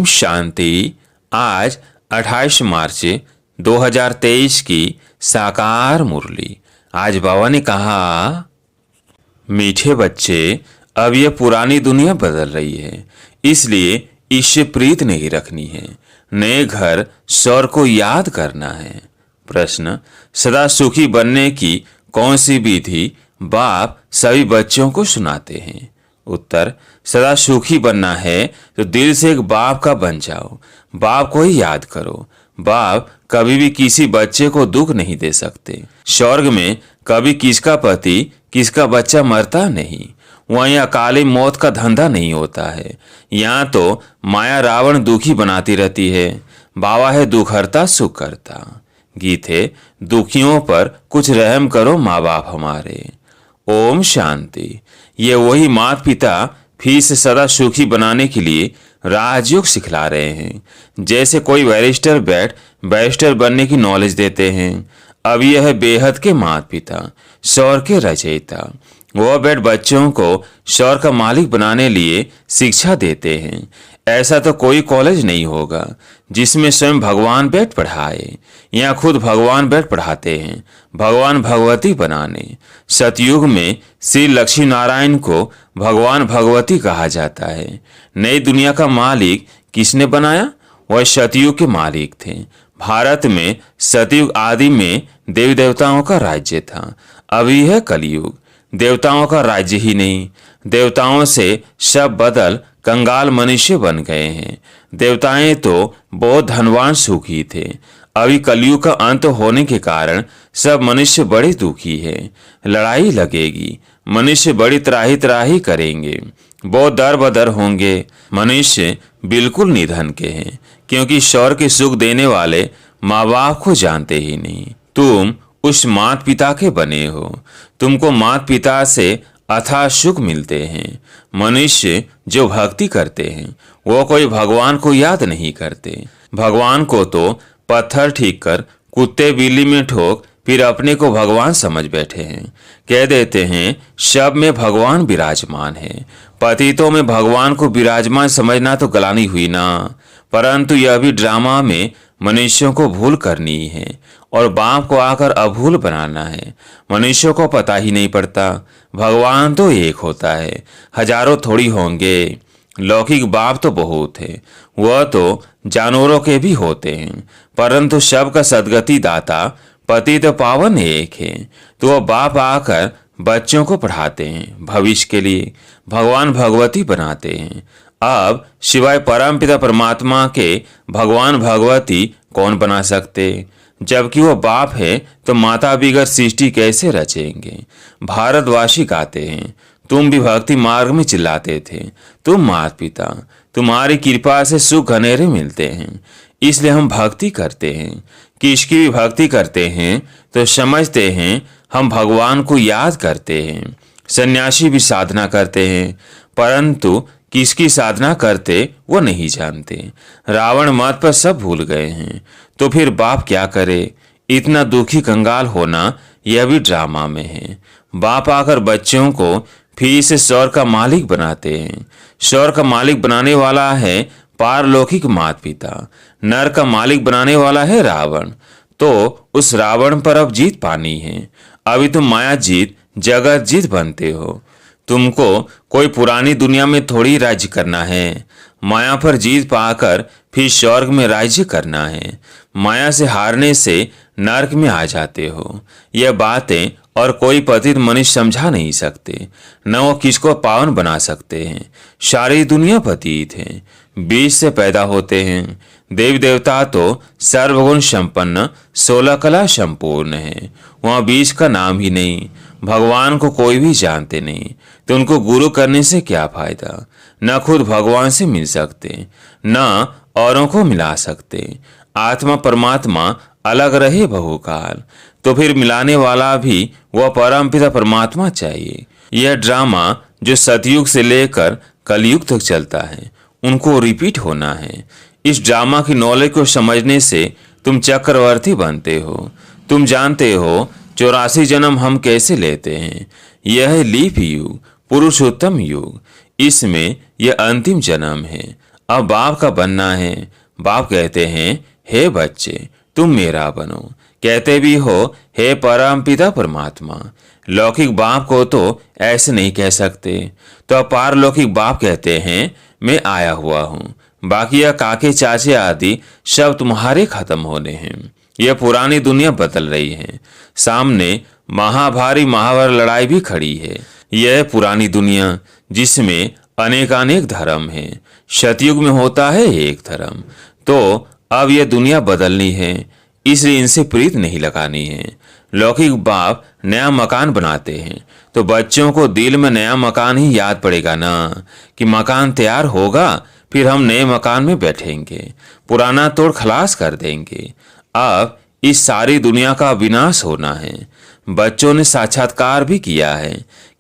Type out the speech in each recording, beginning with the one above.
ओम शांति। आज 28 मार्च 2023 की साकार मुरली। आज बाबा ने कहा, मीठे बच्चे, अब यह पुरानी दुनिया बदल रही है, इसलिए इससे प्रीत नहीं रखनी है। नए घर स्वर को याद करना है। प्रश्न, सदा सुखी बनने की कौन सी विधि बाप सभी बच्चों को सुनाते हैं? उत्तर, सदा सुखी बनना है तो दिल से एक बाप का बन जाओ। बाप को ही याद करो। बाप कभी भी किसी बच्चे को दुख नहीं दे सकते। स्वर्ग में कभी किसका पति किसका बच्चा मरता नहीं। वहीं अकाली मौत का धंधा नहीं होता है। यहाँ तो माया रावण दुखी बनाती रहती है। बाबा है दुखहर्ता सुख करता। गीत है, दुखियों पर कुछ रहम करो माँ बाप हमारे। ओम शांति। ये वही माता पिता फिर से सदा सुखी बनाने के लिए राजयोग सिखला रहे हैं। जैसे कोई बैरिस्टर बनने की नॉलेज देते हैं। अब यह है बेहद के माता पिता, स्वर के रचयिता। वह बैठ बच्चों को स्वर का मालिक बनाने लिए शिक्षा देते हैं। ऐसा तो कोई कॉलेज नहीं होगा जिसमें स्वयं भगवान बैठ पढ़ाए। यहाँ खुद भगवान बैठ पढ़ाते हैं, भगवान भगवती बनाने। सतयुग में श्री लक्ष्मी नारायण को भगवान भगवती कहा जाता है। नई दुनिया का मालिक किसने बनाया? वह सतयुग के मालिक थे। भारत में सतयुग आदि में देवी देवताओं का राज्य था। अभी है कलयुग, देवताओं का राज्य ही नहीं। देवताओं से सब बदल कंगाल मनुष्य बन गए हैं। देवताएं तो बहुत धनवान सुखी थे। अभी कलयुग का अंत होने के कारण सब मनुष्य बड़े दुखी है। लड़ाई लगेगी, मनुष्य बड़ी त्राही त्राही करेंगे, बहुत दर बदर होंगे। मनुष्य बिल्कुल निधन के हैं, क्योंकि स्वर के सुख देने वाले माँ बाप को जानते ही नहीं। तुम उस माता पिता के बने हो। तुमको माता पिता से अथाह सुख मिलते हैं। मनुष्य जो भक्ति करते हैं वो कोई भगवान को याद नहीं करते। भगवान को तो पत्थर ठीक कर, कुत्ते बिल्ली में ठोक, फिर अपने को भगवान समझ बैठे हैं। कह देते हैं सब में भगवान विराजमान है। पतितों में भगवान को विराजमान समझना तो गलानी हुई ना। परंतु यह भी ड्रामा में मनुष्यों को भूल करनी है और बाप को आकर अभूल बनाना है। मनुष्यों को पता ही नहीं पड़ता भगवान तो एक होता है, हजारों थोड़ी होंगे। लौकिक बाप तो बहुत है, वह तो जानवरों के भी होते हैं, परंतु सबका सदगति दाता पतित पावन एक है। तो वह बाप आकर बच्चों को पढ़ाते हैं, भविष्य के लिए भगवान भगवती बनाते हैं। अब सिवाय परमपिता परमात्मा के भगवान भगवती कौन बना सकते? जबकि वो बाप है तो माता बिगर सृष्टि कैसे रचेंगे? भारतवासी गाते हैं, तुम भी भक्ति मार्ग में चिल्लाते थे, तुम माता पिता, तुम्हारी कृपा से सुख घनेरे मिलते हैं, इसलिए हम भक्ति करते हैं। किसकी भी भक्ति करते हैं तो समझते हैं हम भगवान को याद करते हैं। सन्यासी भी साधना करते हैं, परंतु किसकी साधना करते वो नहीं जानते। रावण मत पर सब भूल गए हैं, तो फिर बाप क्या करे? इतना दुखी कंगाल होना यह भी ड्रामा में है। बाप आकर बच्चों को फिर से स्वर का मालिक बनाते हैं। स्वर का मालिक बनाने वाला है पारलौकिक माता पिता। नर का मालिक बनाने वाला है रावण। तो उस रावण पर अब जीत पानी है। अभी तुम माया जीत जगत जीत बनते हो। तुमको कोई पुरानी दुनिया में थोड़ी राज्य करना है। माया पर जीत पाकर फिर स्वर्ग में राज्य करना है। माया से हारने से नरक में आ जाते हो। यह बातें और कोई पतित मनुष्य समझा नहीं सकते, न वो किसको पावन बना सकते हैं। सारी दुनिया पतित है, बीज से पैदा होते हैं। देवी देवता तो सर्वगुण संपन्न 16 कला संपूर्ण है। वहाँ बीज का नाम ही नहीं। भगवान को कोई भी जानते नहीं, तो उनको गुरु करने से क्या फायदा? न खुद भगवान से मिल सकते, न औरों को मिला सकते। आत्मा परमात्मा अलग रहे बहुकाल, तो फिर मिलाने वाला भी वह परमपिता परमात्मा चाहिए। यह ड्रामा जो सतयुग से लेकर कलयुग तक चलता है, उनको रिपीट होना है। इस ड्रामा की नॉलेज को समझने से तुम चक्रवर्ती बनते हो। तुम जानते हो 84 जन्म हम कैसे लेते हैं। यह है लीप युग, पुरुषोत्तम युग। इसमें यह अंतिम जन्म है। अब बाप का बनना है। बाप कहते हैं, हे बच्चे तुम मेरा बनो। कहते भी हो, हे परम पिता परमात्मा। लौकिक बाप को तो ऐसे नहीं कह सकते, तो अपारलौकिक बाप कहते हैं, मैं आया हुआ हूँ। बाकी यह काके चाचे आदि सब तुम्हारे खत्म होने हैं। यह पुरानी दुनिया बदल रही है। सामने महाभारी महाभारत लड़ाई भी खड़ी है। यह पुरानी दुनिया जिसमें अनेकानेक धर्म हैं। सतयुग में होता है एक धर्म। तो अब यह दुनिया बदलनी है, इसलिए इनसे प्रीत नहीं लगानी है। लौकिक बाप नया मकान बनाते हैं तो बच्चों को दिल में नया मकान ही याद पड़ेगा ना, कि मकान तैयार होगा फिर हम नए मकान में बैठेंगे, पुराना तोड़ खलास कर देंगे। अब इस सारी दुनिया का विनाश होना है। बच्चों ने साक्षात्कार भी किया है,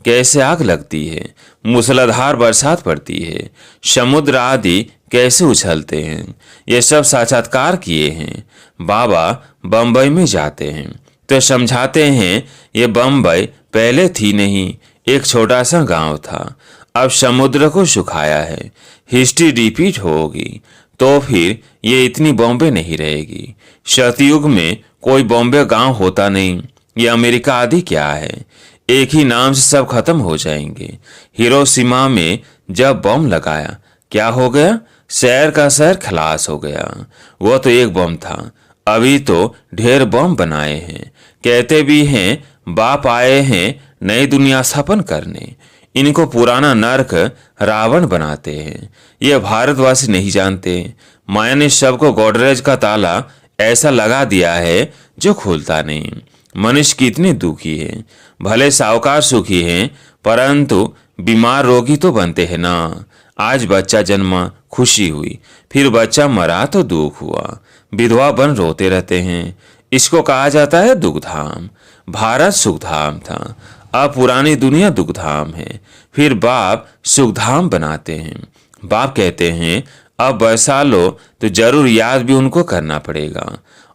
कैसे आग लगती है, मूसलाधार बरसात पड़ती है, समुद्र आदि कैसे उछलते हैं, ये सब साक्षात्कार किए हैं। बाबा बम्बई में जाते हैं तो समझाते हैं, ये बम्बई पहले थी नहीं, एक छोटा सा गांव था, अब समुद्र को सुखाया है। हिस्ट्री रिपीट होगी तो फिर ये इतनी बॉम्बे नहीं रहेगी। सतयुग में कोई बॉम्बे गांव होता नहीं, ये अमेरिका आदि क्या है, एक ही नाम से सब खत्म हो जाएंगे। हिरोशिमा में जब बम लगाया क्या हो गया, शहर का शहर खलास हो गया। वो तो एक बम था, अभी तो ढेर बम बनाए हैं। कहते भी हैं बाप आए हैं नई दुनिया स्थापन करने। इनको पुराना नरक रावण बनाते हैं। ये भारतवासी नहीं जानते, माया ने सबको गोडरेज का ताला ऐसा लगा दिया है जो खुलता नहीं। मनुष्य कितने दुखी है, भले साहूकार सुखी हैं परंतु बीमार रोगी तो बनते हैं ना। आज बच्चा जन्मा खुशी हुई, फिर बच्चा मरा तो दुख हुआ, विधवा बन रोते रहते हैं। इसको कहा जाता है दुखधाम। भारत सुखधाम था, अब पुरानी दुनिया दुखधाम है। फिर बाप सुखधाम बनाते हैं। बाप कहते हैं अब बरसा लो तो जरूर याद भी उनको करना पड़ेगा,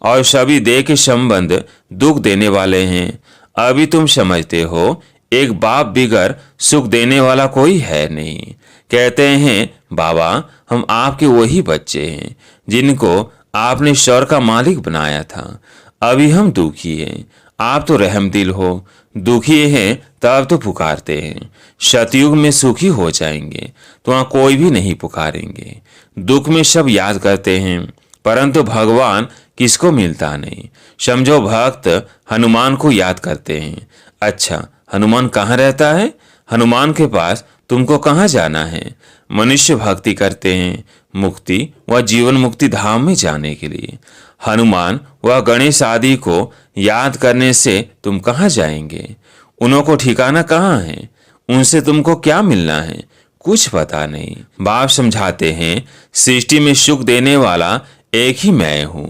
और सभी देह के संबंध दुख देने वाले हैं। अभी तुम समझते हो एक बाप बिगर सुख देने वाला कोई है नहीं। कहते हैं बाबा हम आपके वही बच्चे हैं जिनको आपने स्वर्ग का मालिक बनाया था। अभी हम दुखी हैं, आप तो रहमदिल हो। दुखी हैं तब तो पुकारते हैं। सतयुग में सुखी हो जाएंगे तो वहाँ कोई भी नहीं पुकारेंगे। दुख में सब याद करते हैं परंतु भगवान किसको मिलता नहीं। समझो भक्त हनुमान को याद करते हैं। अच्छा हनुमान कहाँ रहता है, हनुमान के पास तुमको कहाँ जाना है। मनुष्य भक्ति करते हैं मुक्ति व जीवन मुक्ति धाम में जाने के लिए। हनुमान व गणेश आदि को याद करने से तुम कहाँ जाएंगे, उनको ठिकाना कहाँ है, उनसे तुमको क्या मिलना है, कुछ पता नहीं। बाप समझाते हैं सृष्टि में सुख देने वाला एक ही मैं हूँ।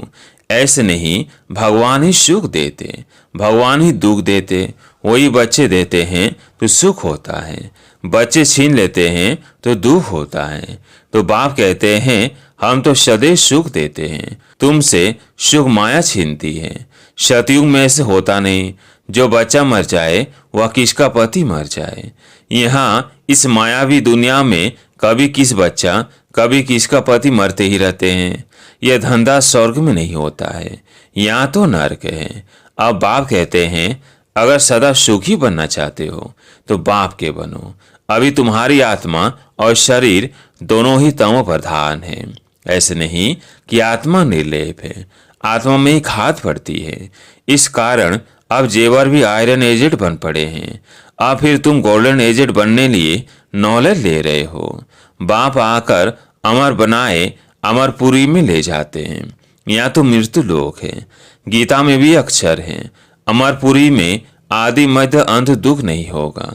ऐसे नहीं, भगवान ही सुख देते, भगवान ही दुख देते। वही बच्चे देते हैं तो सुख होता है, बच्चे छीन लेते हैं तो दुख होता है। तो बाप कहते हैं हम तो सदैव सुख देते हैं, तुमसे सुख माया छीनती है। सतयुग में ऐसे होता नहीं, जो बच्चा मर जाए वह किसका पति मर जाए। यहाँ इस मायावी दुनिया में कभी किस बच्चा कभी किसका पति मरते ही रहते हैं। यह धंधा स्वर्ग में नहीं होता है, यहाँ तो नरक है। अब बाप कहते हैं अगर सदा सुखी बनना चाहते हो तो बाप के बनो। अभी तुम्हारी आत्मा और शरीर दोनों ही तमो प्रधान है। ऐसे नहीं कि आत्मा निर्लेप है, आत्मा में ही खाद पड़ती है। इस कारण अब जेवर भी आयरन एजेड बन पड़े हैं। अब फिर तुम गोल्डन एजेड बनने लिए नॉलेज ले रहे हो। बाप आकर अमर बनाए अमरपुरी में ले जाते हैं। यहाँ तो मृत्यु लोक है। गीता में भी अक्षर है, अमरपुरी में आदि मध्य अंत दुख नहीं होगा।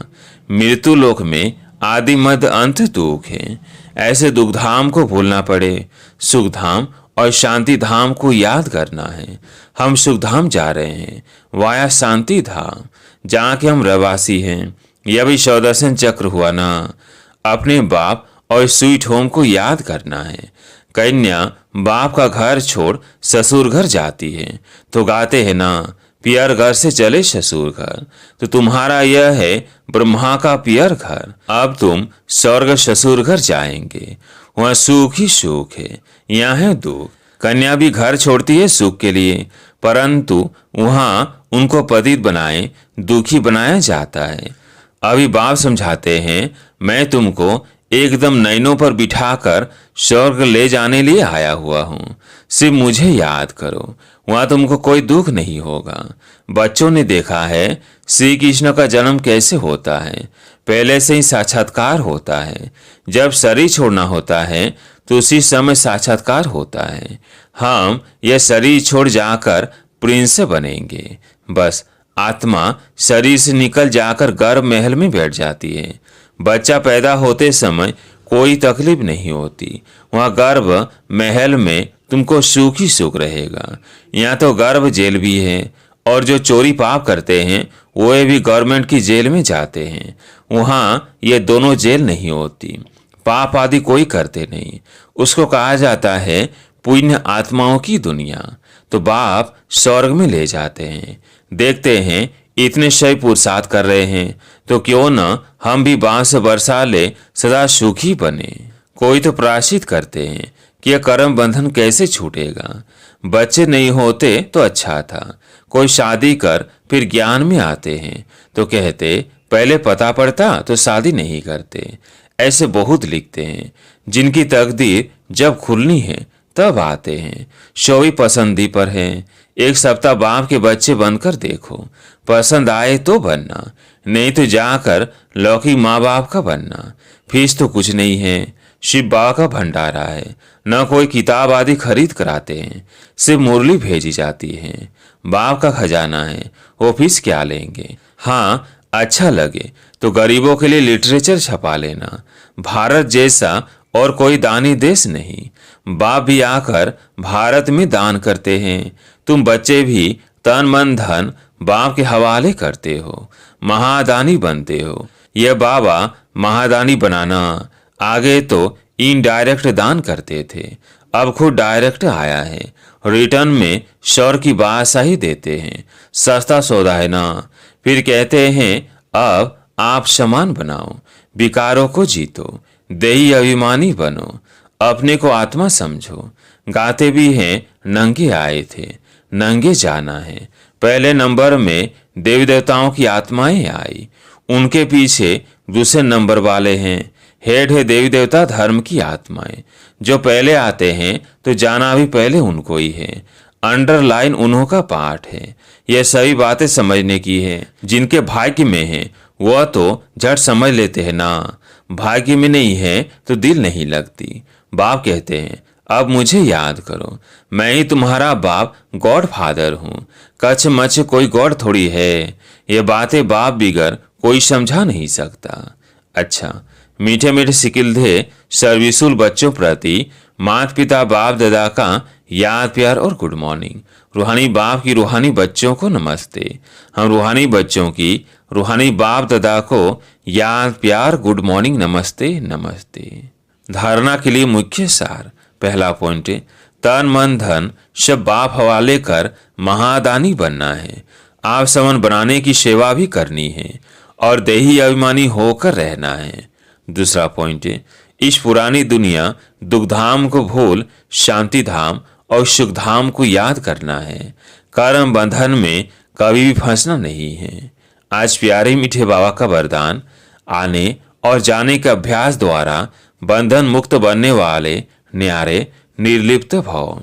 मृत्यु लोक में आदि मध्य अंत दुख है। ऐसे दुखधाम को भूलना पड़े, सुखधाम और शांति धाम को याद करना है। हम सुखधाम जा रहे हैं वाया शांति धाम, जहाँ के हम रहवासी हैं। यह भी सौदर्शन चक्र हुआ ना। अपने बाप और स्वीट होम को याद करना है। कन्या बाप का घर छोड़ ससुर घर जाती है तो गाते हैं ना, पियर घर से चले ससुर घर। तो तुम्हारा यह है ब्रह्मा का पियर घर। अब तुम स्वर्ग ससुर घर जाएंगे, वहाँ सुख ही सुख है, यहाँ है दुख। कन्या भी घर छोड़ती है सुख के लिए, परंतु वहाँ उनको पतित बनाए दुखी बनाया जाता है। अभी बाप समझाते हैं, मैं तुमको एकदम नैनों पर बिठाकर स्वर्ग ले जाने लिए आया हुआ हूँ, सिर्फ मुझे याद करो, वहाँ तुमको कोई दुख नहीं होगा। बच्चों ने देखा है श्री कृष्ण का जन्म कैसे होता है, पहले से ही साक्षात्कार होता है। जब शरीर छोड़ना होता है तो उसी समय साक्षात्कार होता है। हम यह शरीर छोड़ जाकर प्रिंस बनेंगे। बस आत्मा शरीर से निकल जाकर गर्भ महल में बैठ जाती है। बच्चा पैदा होते समय कोई तकलीफ नहीं होती, वहाँ गर्भ महल में तुमको सुख ही सुख रहेगा। यहाँ तो गर्भ जेल भी है, और जो चोरी पाप करते हैं वो भी गवर्नमेंट की जेल में जाते हैं। वहाँ ये दोनों जेल नहीं होती, पाप आदि कोई करते नहीं। उसको कहा जाता है पुण्य आत्माओं की दुनिया। तो बाप स्वर्ग में ले जाते हैं। देखते हैं इतने शय पुरुषार्थ कर रहे हैं, तो क्यों न हम भी बांस बरसा ले सदा सुखी बने। कोई तो प्रायश्चित करते हैं कि यह कर्म बंधन कैसे छूटेगा। बच्चे नहीं होते तो अच्छा था। कोई शादी कर फिर ज्ञान में आते हैं तो कहते पहले पता पड़ता तो शादी नहीं करते। ऐसे बहुत लिखते हैं जिनकी तकदीर जब खुलनी है तब आते हैं। शोवी पसंदी पर है। एक सप्ताह बाप के बच्चे बनकर देखो, पसंद आए तो बनना, नहीं तो जाकर लौकिक माँ बाप का बनना। फीस तो कुछ नहीं है, शिव बाबा का भंडारा है, न कोई किताब आदि खरीद कराते हैं, सिर्फ मुरली भेजी जाती है। बाप का खजाना है, वो फीस क्या लेंगे। हाँ, अच्छा लगे तो गरीबों के लिए लिटरेचर छपा लेना। भारत जैसा और कोई दानी देश नहीं। बाप भी आकर भारत में दान करते हैं। तुम बच्चे भी तन मन धन बाप के हवाले करते हो, महादानी बनते हो। यह बाबा महादानी बनाना। आगे तो इनडायरेक्ट दान करते थे, अब खुद डायरेक्ट आया है। रिटर्न में शौर की बादशाही ही देते हैं, सस्ता सौदा है ना। फिर कहते हैं अब आप समान बनाओ, विकारों को जीतो, देही अभिमानी बनो, अपने को आत्मा समझो। गाते भी हैं नंगे आए थे, नंगे जाना है। पहले नंबर में देवी देवताओं की आत्माएं आई, उनके पीछे दूसरे नंबर वाले हैं। हेड है देवी देवता धर्म की आत्माएं। जो पहले आते हैं तो जाना भी पहले उनको ही है। अंडरलाइन उन्हों का पाठ है। यह सभी बातें समझने की है। जिनके भाग्य में है वह तो झट समझ लेते हैं ना, भाग्य में नहीं है तो दिल नहीं लगती। बाप कहते हैं अब मुझे याद करो, मैं ही तुम्हारा बाप गॉड फादर हूँ। कच्छ मच्छ कोई गॉड थोड़ी है। ये बातें बाप बिगर कोई समझा नहीं सकता। अच्छा, मीठे मीठे सिकिलधे सर्विसुल बच्चों प्रति माता पिता बाप दादा का याद प्यार और गुड मॉर्निंग। रूहानी बाप की रूहानी बच्चों को नमस्ते। हम रूहानी बच्चों की रूहानी बाप दादा को याद प्यार गुड मॉर्निंग नमस्ते नमस्ते। धारणा के लिए मुख्य सार। पहला पॉइंट, तन मन धन सब बाप हवाले कर महादानी बनना है। आप समन बनाने की सेवा भी करनी है और देही अभिमानी होकर रहना है। दूसरा पॉइंट, इस पुरानी दुनिया दुखधाम को भूल शांति धाम और सुख धाम को याद करना है। कर्म बंधन में कभी भी फंसना नहीं है। आज प्यारे मीठे बाबा का वरदान, आने और जाने के अभ्यास द्वारा बंधन मुक्त बनने वाले न्यारे निर्लिप्त भव।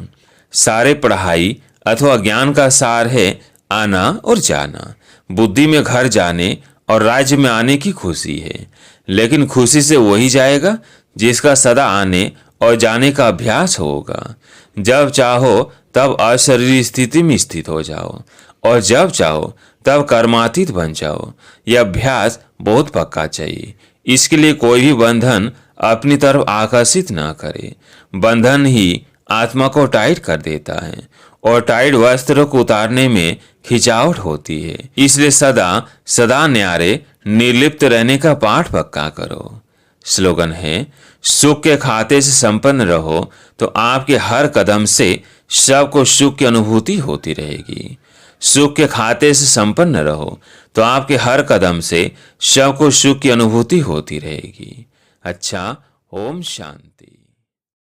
सारे पढ़ाई अथवा ज्ञान का सार है आना और जाना। बुद्धि में घर जाने और राज्य में आने की खुशी है, लेकिन खुशी से वही जाएगा जिसका सदा आने और जाने का अभ्यास होगा। जब चाहो तब अशरीरी स्थिति में स्थित हो जाओ और जब चाहो तब कर्मातीत बन जाओ। यह अभ्यास बहुत पक्का चाहिए। इसके लिए कोई भी बंधन अपनी तरफ आकर्षित ना करे। बंधन ही आत्मा को टाइट कर देता है और टाइट वस्त्र को उतारने में खिंचावट होती है। इसलिए सदा सदा न्यारे निर्लिप्त रहने का पाठ पक्का करो। स्लोगन है, सुख के खाते से संपन्न रहो तो आपके हर कदम से सबको सुख की अनुभूति होती रहेगी। सुख के खाते से संपन्न रहो तो आपके हर कदम से सबको सुख की अनुभूति होती रहेगी। अच्छा, ओम शांति।